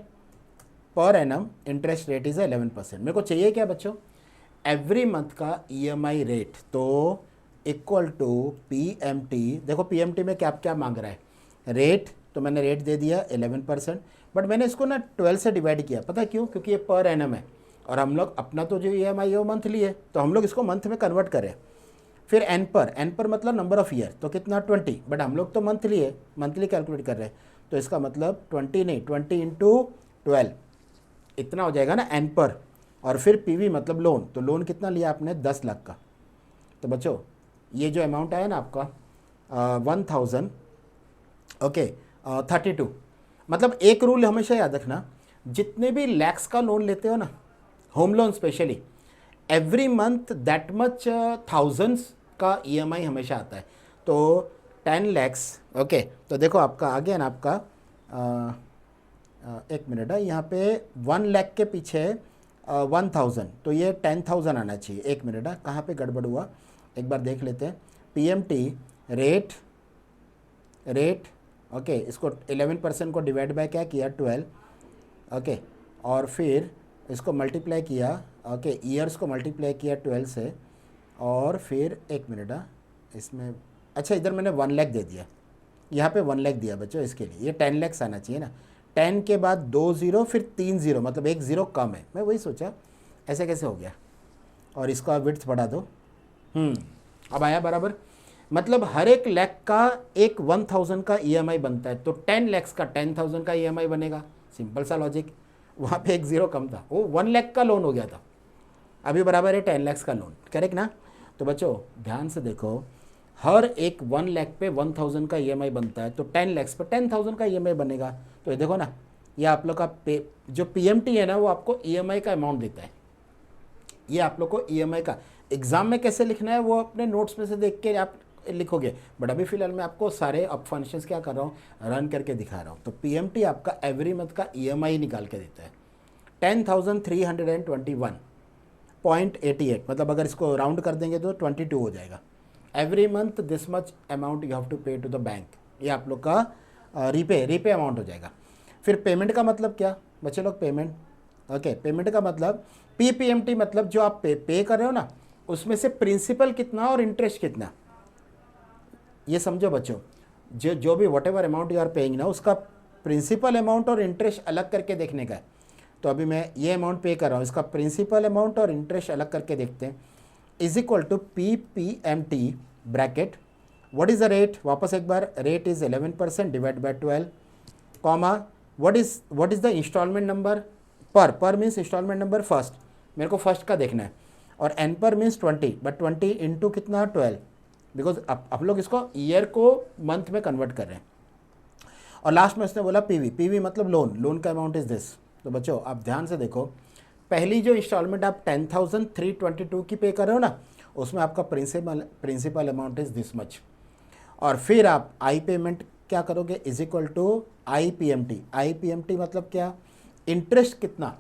Per annum interest rate is 11%। मेरे को चाहिए क्या बच्चों, एवरी मंथ का ईएमआई रेट, तो इक्वल टू पीएमटी। देखो पीएमटी में क्या क्या मांग रहा है, रेट, तो मैंने रेट दे दिया 11%, बट मैंने इसको ना 12 से डिवाइड किया, पता है क्यों, क्योंकि ये पर एनम है, और हम लोग अपना तो जो ईएमआई है वो मंथली है, तो हम लोग इसको मंथ में कन्वर्ट करें। फिर एन पर मतलब नंबर ऑफ ईयर, तो कितना 20, बट हम लोग तो मंथली है, मंथली कैलकुलेट कर रहे हैं, तो इसका मतलब 20 नहीं, 20 इंटू 12 इतना हो जाएगा ना एन पर। और फिर पीवी मतलब लोन, तो लोन कितना लिया आपने, 10 लाख का। तो बच्चों ये जो अमाउंट आया ना आपका 1000, ओके 32। मतलब एक रूल हमेशा याद रखना, जितने भी लैक्स का लोन लेते हो ना, home loan specially, every month that much thousands का ईएमआई हमेशा आता है। तो 10 लैक्स, ओके, तो देखो आपका आ गया ना आपका एक मिनट है, यहाँ पे 1 लाख के पीछे 1000, तो ये 10,000 आना चाहिए। एक मिनट है, कहाँ पे गड़बड़ हुआ, एक बार देख लेते हैं। पीएमटी रेट, ओके, इसको 11% को डिवाइड बाय क्या किया, 12, ओके, और फिर इसको मल्टीप्लाई किया, ओके, ईयर्स को मल्टीप्लाई किया 12 से, और फिर एक मिनट इसमें, अच्छा इधर मैंने 1 लाख दे दिया, यहाँ पे 1 लाख दिया बच्चों, इसके लिए ये 10 लैक्स आना चाहिए ना। 10 के बाद 2 ज़ीरो, फिर 3 ज़ीरो, मतलब 1 ज़ीरो कम है, मैं वही सोचा ऐसे कैसे हो गया। और इसका विड्थ बढ़ा दो, अब आया बराबर। मतलब हर एक लैख का एक 1000 का ईएमआई बनता है, तो 10 लैक्स का 10,000 का ईएमआई बनेगा, सिंपल सा लॉजिक। वहाँ पे 1 ज़ीरो कम था, वो 1 लाख का लोन हो गया था, अभी बराबर है 10 लैक्स का लोन, करेक्ट ना। तो बच्चों ध्यान से देखो, हर एक 1 लाख पे 1000 का ईएमआई बनता है, तो 10 लैक्स पे 10,000 का ईएमआई बनेगा। तो ये देखो ना, ये आप लोग का जो पीएमटी है ना, वो आपको ईएमआई का अमाउंट देता है। ये आप लोग को ईएमआई का एग्जाम में कैसे लिखना है वो अपने नोट्स में से देख के आप लिखोगे, बट अभी फिलहाल मैं आपको सारे अब फंक्शंस क्या कर रहा हूँ, रन करके दिखा रहा हूँ। तो पीएमटी आपका एवरी मंथ का ईएमआई निकाल के देता है 10,321.88, मतलब अगर इसको राउंड कर देंगे तो 22 हो जाएगा। Every month this much amount you have to pay to the bank, ये आप लोग का रीपे अमाउंट हो जाएगा। फिर पेमेंट का मतलब क्या बच्चे लोग, पेमेंट, ओके, पेमेंट का मतलब पीपीएमटी, मतलब जो आप पे कर रहे हो ना, उसमें से प्रिंसिपल कितना और इंटरेस्ट कितना, ये समझो बच्चों। जो भी whatever amount you are paying ना, उसका प्रिंसिपल अमाउंट और इंटरेस्ट अलग करके देखने का है। तो अभी मैं ये अमाउंट पे कर रहा हूँ, इसका प्रिंसिपल अमाउंट और इंटरेस्ट अलग करके देखते हैं, is equal to PPMT bracket, what is the rate, वापस एक बार, rate is 11% divide by 12, comma, what is the instalment number, पर मीन्स इंस्टॉलमेंट नंबर फर्स्ट, मेरे को फर्स्ट का देखना है, और एन पर मीन्स 20, बट 20 इंटू कितना 12, बिकॉज आप लोग इसको ईयर को मंथ में कन्वर्ट कर रहे हैं। और लास्ट में उसने बोला पीवी मतलब लोन का अमाउंट इज दिस। तो बच्चों आप ध्यान से देखो, पहली जो इंस्टॉलमेंट आप 10,322 की पे कर रहे हो ना, उसमें आपका principal amount is this much, और फिर आप आई पेमेंट क्या करोगे, is equal to I PMT मतलब क्या, इंटरेस्ट कितना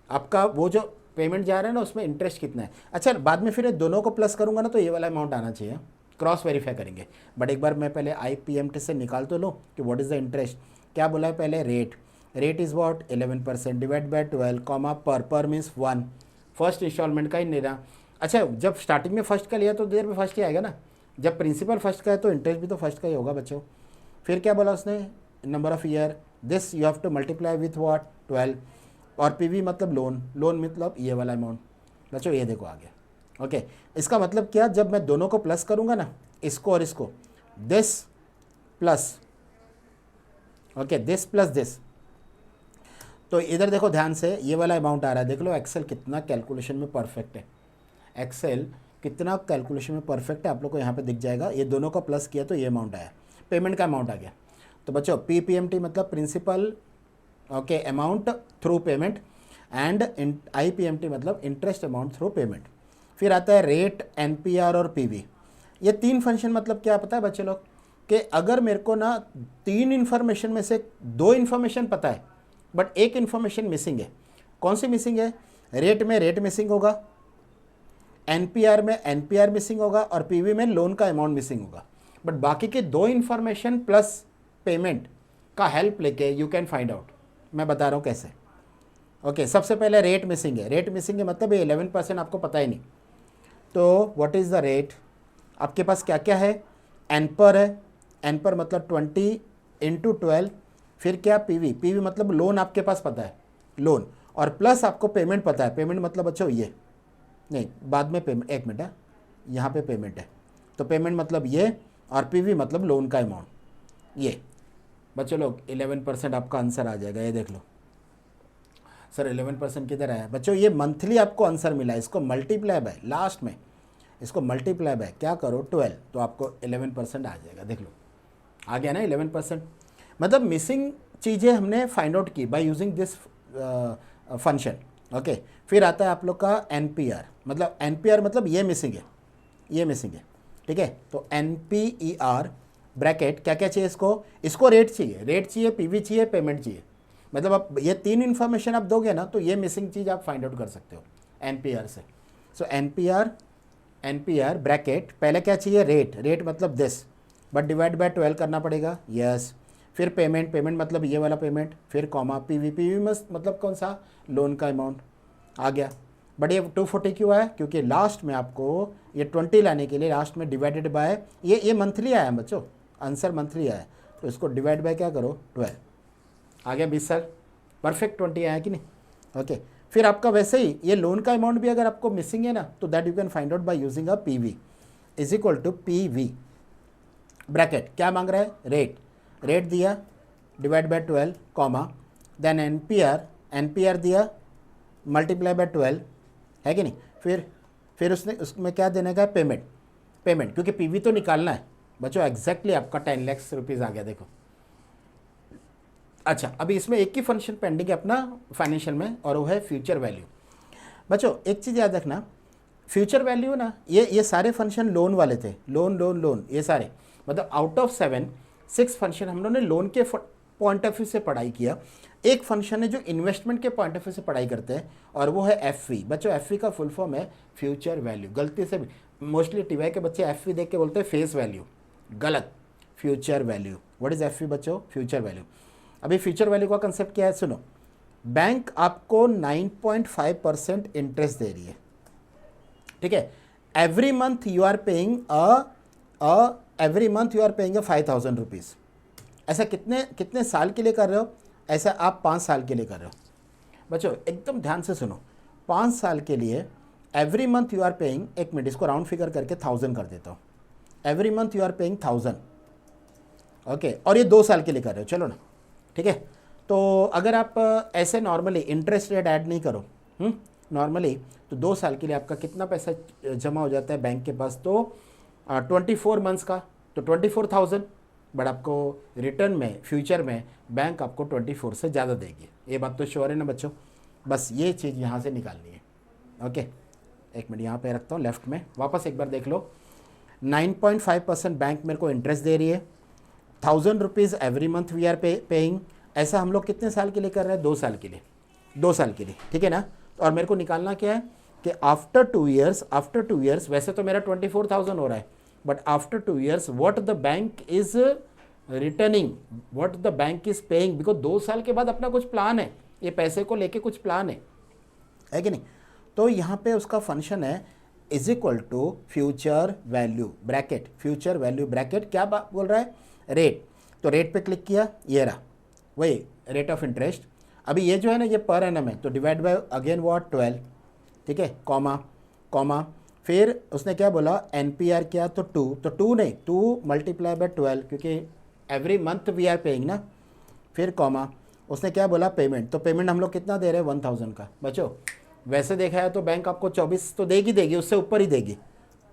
आपका, वो जो पेमेंट जा रहा है ना उसमें इंटरेस्ट कितना है। अच्छा बाद में फिर दोनों को प्लस करूंगा ना, तो ये वाला अमाउंट आना चाहिए, क्रॉस वेरीफाई करेंगे, बट एक बार मैं पहले IPMT से निकाल तो लो कि व्हाट इज़ द इंटरेस्ट। क्या बोला है पहले, rate is what 11% divide by 12, comma, पर मीन्स 1, फर्स्ट इंस्टॉलमेंट का ही नहीं रहा। अच्छा जब स्टार्टिंग में फर्स्ट का लिया तो देर में फर्स्ट ही आएगा ना, जब प्रिंसिपल फर्स्ट का है तो इंटरेस्ट भी तो फर्स्ट का ही होगा बच्चों। फिर क्या बोला उसने, number of year, this you have to multiply with what 12, और पीवी मतलब लोन, लोन मतलब ये वाला अमाउंट। बच्चों ये देखो आ गया। ओके, इसका मतलब क्या, जब मैं दोनों को प्लस करूँगा ना, इसको और इसको, this plus, okay this plus this, तो इधर देखो ध्यान से, ये वाला अमाउंट आ रहा है। देख लो एक्सेल कितना कैलकुलेशन में परफेक्ट है, एक्सेल कितना कैलकुलेशन में परफेक्ट है, आप लोग को यहाँ पे दिख जाएगा। ये दोनों का प्लस किया तो ये अमाउंट आया, पेमेंट का अमाउंट आ गया। तो बच्चों PPMT मतलब principal, okay amount through payment, and IPMT मतलब इंटरेस्ट अमाउंट थ्रू पेमेंट। फिर आता है रेट, NPR और PV। ये तीन फंक्शन मतलब क्या पता है बच्चे लोग, कि अगर मेरे को ना तीन इन्फॉर्मेशन में से दो इन्फॉर्मेशन पता है बट एक इन्फॉर्मेशन मिसिंग है, कौन सी मिसिंग है, रेट में रेट मिसिंग होगा, NPR में NPR मिसिंग होगा, और PV में लोन का अमाउंट मिसिंग होगा, बट बाकी के दो इन्फॉर्मेशन प्लस पेमेंट का हेल्प लेके यू कैन फाइंड आउट। मैं बता रहा हूँ कैसे। ओके, सबसे पहले रेट मिसिंग है, रेट मिसिंग है मतलब ये 11% आपको पता ही नहीं। तो व्हाट इज़ द रेट, आपके पास क्या क्या है, एन पर है, एन पर मतलब 20 × 12, फिर क्या PV मतलब लोन आपके पास पता है, लोन, और प्लस आपको पेमेंट पता है, पेमेंट मतलब बच्चों ये नहीं, बाद में पेमेंट, एक मिनट है, यहाँ पे पेमेंट है, तो पेमेंट मतलब ये, और PV मतलब लोन का अमाउंट ये। बच्चों लोग 11% आपका आंसर आ जाएगा। ये देख लो सर 11% किधर आया बच्चों, ये मंथली आपको आंसर मिला है, इसको मल्टीप्लाई बाय, लास्ट में इसको मल्टीप्लाई बाय क्या करो 12, तो आपको 11% आ जाएगा। देख लो आ गया ना 11%। मतलब मिसिंग चीज़ें हमने फाइंड आउट की by using this function. Okay, फिर आता है आप लोग का NPR, मतलब NPR मतलब ये मिसिंग है, ये मिसिंग है, ठीक है। तो NPER ब्रैकेट क्या क्या चाहिए इसको, इसको रेट चाहिए, रेट चाहिए, PV चाहिए, पेमेंट चाहिए। मतलब आप ये तीन इन्फॉर्मेशन आप दोगे ना तो ये मिसिंग चीज़ आप फाइंड आउट कर सकते हो NPR से। सो NPR ब्रैकेट पहले क्या चाहिए, रेट, रेट मतलब दिस, बट डिवाइड बाय 12 करना पड़ेगा, यस। फिर पेमेंट, पेमेंट मतलब ये वाला पेमेंट, फिर कॉमा PV मतलब कौन सा, लोन का अमाउंट आ गया। बट ये 240 क्यों आया, क्योंकि लास्ट में आपको ये 20 लाने के लिए लास्ट में डिवाइडेड बाय, ये मंथली आया बच्चों, आंसर मंथली आया, तो इसको डिवाइड बाय क्या करो 12, आ गया 20 सर, परफेक्ट 20 आया कि नहीं। ओके, फिर आपका वैसे ही ये लोन का अमाउंट भी अगर आपको मिसिंग है ना, तो that you can find out by using a PV is equal to PV bracket, क्या मांग रहा है, रेट, रेट दिया divide by 12 comma, then NPR दिया मल्टीप्लाई बाय 12, है कि नहीं। फिर उसमें क्या देने का है, पेमेंट, पेमेंट क्योंकि PV तो निकालना है बच्चों, एग्जैक्टली आपका 10 लाख रुपीज़ आ गया। देखो अच्छा, अभी इसमें एक ही फंक्शन पेंडिंग है अपना फाइनेंशियल में, और वो है फ्यूचर वैल्यू। बच्चों एक चीज़ याद रखना, फ्यूचर वैल्यू ना, ये सारे फंक्शन लोन वाले थे, लोन लोन लोन, ये सारे मतलब आउट ऑफ 6 फंक्शन हम लोगों ने लोन के पॉइंट ऑफ व्यू से पढ़ाई किया। एक फंक्शन है जो इन्वेस्टमेंट के पॉइंट ऑफ व्यू से पढ़ाई करते हैं, और वो है FV। बच्चों FV का फुल फॉर्म है फ्यूचर वैल्यू। गलती से मोस्टली TY के बच्चे FV देख के बोलते हैं फेस वैल्यू, गलत, future value. What is FV बच्चों, फ्यूचर वैल्यू। अभी फ्यूचर वैल्यू का कंसेप्ट क्या है, सुनो, बैंक आपको 9.5% इंटरेस्ट दे रही है, ठीक है। Every month you are paying every month you are paying 5,000 rupees. ऐसा कितने साल के लिए कर रहे हो, ऐसा आप 5 साल के लिए कर रहे हो। बच्चों एकदम ध्यान से सुनो, 5 साल के लिए every month you are paying, एक मिनट इसको राउंड फिगर करके 1000 कर देता हूँ, every month you are paying 1000, okay, और ये 2 साल के लिए कर रहे हो, चलो ना, ठीक है। तो अगर आप ऐसे नॉर्मली इंटरेस्ट रेट ऐड नहीं करो नॉर्मली, तो 2 साल के लिए आपका कितना पैसा जमा हो जाता है बैंक के पास, तो 24 मंथ्स का, तो 24,000, बट आपको रिटर्न में फ्यूचर में बैंक आपको 24 से ज़्यादा देगी। ये बात तो श्योर है ना बच्चों, बस ये चीज़ यहाँ से निकालनी है। ओके, एक मिनट यहाँ पे रखता हूँ, लेफ्ट में वापस एक बार देख लो, 9.5% बैंक मेरे को इंटरेस्ट दे रही है, 1,000 rupees every month we are paying. ऐसा हम लोग कितने साल के लिए कर रहे हैं, 2 साल के लिए, 2 साल के लिए, ठीक है ना। और मेरे को निकालना क्या है कि आफ्टर 2 ईयर्स, वैसे तो मेरा 24,000 हो रहा है, but after 2 years what the bank is returning, what the bank is paying, because 2 साल के बाद अपना कुछ प्लान है, ये पैसे को लेके कुछ प्लान है कि नहीं। तो यहाँ पे उसका फंक्शन है is equal to future value bracket, future value bracket क्या बोल रहा है, रेट। तो रेट पे क्लिक किया, ये रहा वही रेट ऑफ इंटरेस्ट। अभी ये जो है ना ये पर एनम है, तो डिवाइड बाय अगेन व्हाट 12, ठीक है, कॉमा कॉमा, फिर उसने क्या बोला NPR किया तो 2, तो 2 नहीं 2 मल्टीप्लाई बाय 12 क्योंकि every month we are paying ना, फिर कॉमा, उसने क्या बोला पेमेंट, तो पेमेंट हम लोग कितना दे रहे हैं 1000 का। बच्चों वैसे देखा है तो बैंक आपको 24 तो देगी, उससे ऊपर ही देगी,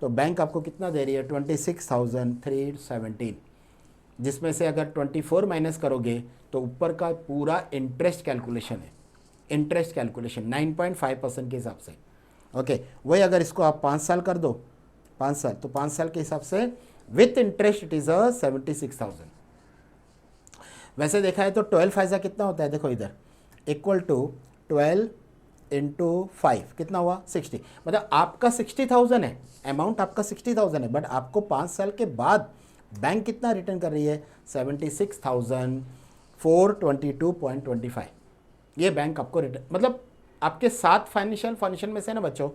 तो बैंक आपको कितना दे रही है 26,317, जिसमें से अगर 24 माइनस करोगे तो ऊपर का पूरा इंटरेस्ट कैलकुलेशन है, इंटरेस्ट कैलकुलेशन 9.5% के हिसाब से। ओके वही अगर इसको आप 5 साल कर दो, 5 साल, तो 5 साल के हिसाब से विथ इंटरेस्ट इट इज़ 76,000। वैसे देखा है तो 12 फायदा कितना होता है, देखो इधर इक्वल टू 12 इंटू 5 कितना हुआ 60, मतलब आपका 60,000 है, अमाउंट आपका 60,000 है, बट आपको 5 साल के बाद बैंक कितना रिटर्न कर रही है 76,422.25। ये बैंक आपको रिटर्न, मतलब आपके 7 फाइनेंशियल में से ना बच्चों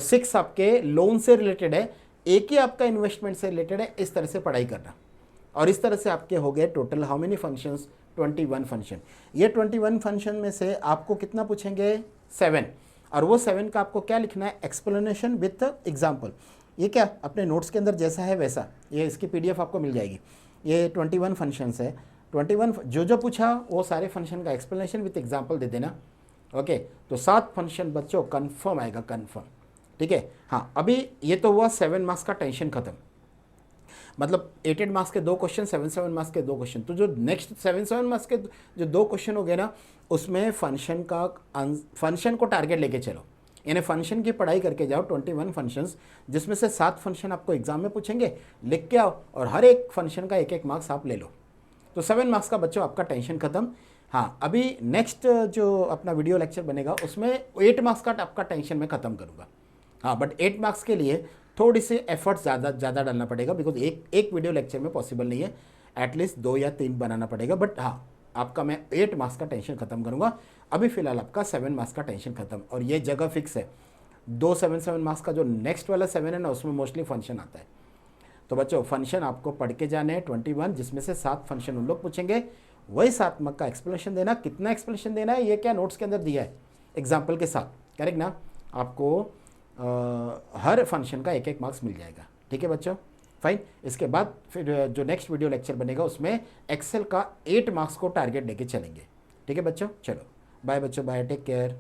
6 आपके लोन से रिलेटेड है, एक ही आपका इन्वेस्टमेंट से रिलेटेड है। इस तरह से पढ़ाई करना, और इस तरह से आपके हो गए total how many functions 21 function. ये 21 फंक्शन में से आपको कितना पूछेंगे 7, और वो 7 का आपको क्या लिखना है एक्सप्लेनेशन विथ एग्जाम्पल। ये क्या अपने नोट्स के अंदर जैसा है वैसा, ये इसकी PDF आपको मिल जाएगी। ये 21 फंक्शंस है, 21 जो पूछा वो सारे फंक्शन का एक्सप्लेनेशन विथ एग्जाम्पल दे देना। ओके तो 7 फंक्शन बच्चों कन्फर्म आएगा, कन्फर्म, ठीक है। हाँ अभी ये तो हुआ 7 मार्क्स का टेंशन खत्म, मतलब 8 मार्क्स के 2 क्वेश्चन, 7 मार्क्स के 2 क्वेश्चन। तो जो नेक्स्ट 7 मार्क्स के जो 2 क्वेश्चन हो गए ना, उसमें फंक्शन को टारगेट लेके चलो, यानी फंक्शन की पढ़ाई करके जाओ 21 फंक्शंस, जिसमें से 7 फंक्शन आपको एग्जाम में पूछेंगे, लिख के आओ और हर एक फंक्शन का 1-1 मार्क्स आप ले लो, तो 7 मार्क्स का बच्चों आपका टेंशन खत्म। हाँ अभी नेक्स्ट जो अपना वीडियो लेक्चर बनेगा उसमें 8 मार्क्स का आपका टेंशन मैं खत्म करूँगा। हाँ बट 8 मार्क्स के लिए थोड़ी सी एफर्ट ज़्यादा डालना पड़ेगा, बिकॉज एक वीडियो लेक्चर में पॉसिबल नहीं है, एटलीस्ट 2 या 3 बनाना पड़ेगा। बट हाँ आपका मैं 8 मार्क्स का टेंशन खत्म करूँगा। अभी फिलहाल आपका 7 मार्क्स का टेंशन खत्म, और ये जगह फिक्स है 2 7 मार्क्स का जो नेक्स्ट वाला 7 है ना, उसमें मोस्टली फंक्शन आता है। तो बच्चों फंक्शन आपको पढ़ के जाने हैं 21, जिसमें से 7 फंक्शन उन लोग पूछेंगे, वही 7 मार्क्स का एक्सप्लेनेशन देना। कितना एक्सप्लेनेशन देना है ये क्या नोट्स के अंदर दिया है एग्जाम्पल के साथ, करेक्ट ना। आपको हर फंक्शन का 1-1 मार्क्स मिल जाएगा, ठीक है बच्चों, फाइन। इसके बाद फिर जो नेक्स्ट वीडियो लेक्चर बनेगा उसमें एक्सेल का 8 मार्क्स को टारगेट लेके चलेंगे, ठीक है बच्चों। चलो बाय बच्चों, बाय, टेक केयर।